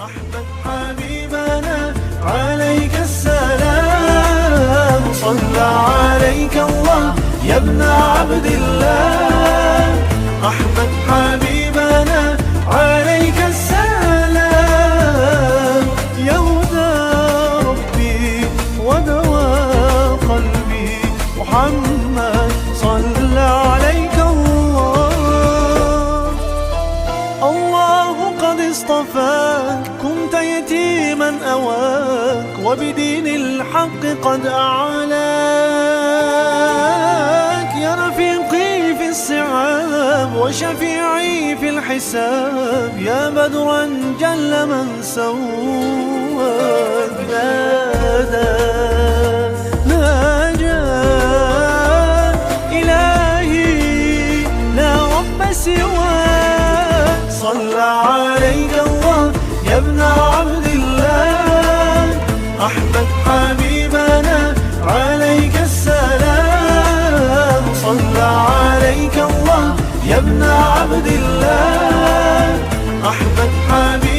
أحمد حبيبنا عليك السلام، صلى عليك الله يا ابن عبد الله. أحمد حبيبنا عليك السلام، يا هدى ربي ودواء قلبي، محمد صلى عليك الله. الله قد اصطفاك، كنت يتيما أواك، وبدين الحق قد أعلاك. يا رفيقي في الصعاب وشفيعي في الحساب، يا بدرا جل من سواك. ناجاك إلهي لا رب سواك، صلى عليك الله يا ابن عبد الله. أحمد حبيبنا عليك السلام، صلى عليك الله يا ابن عبد الله. أحمد حبيبنا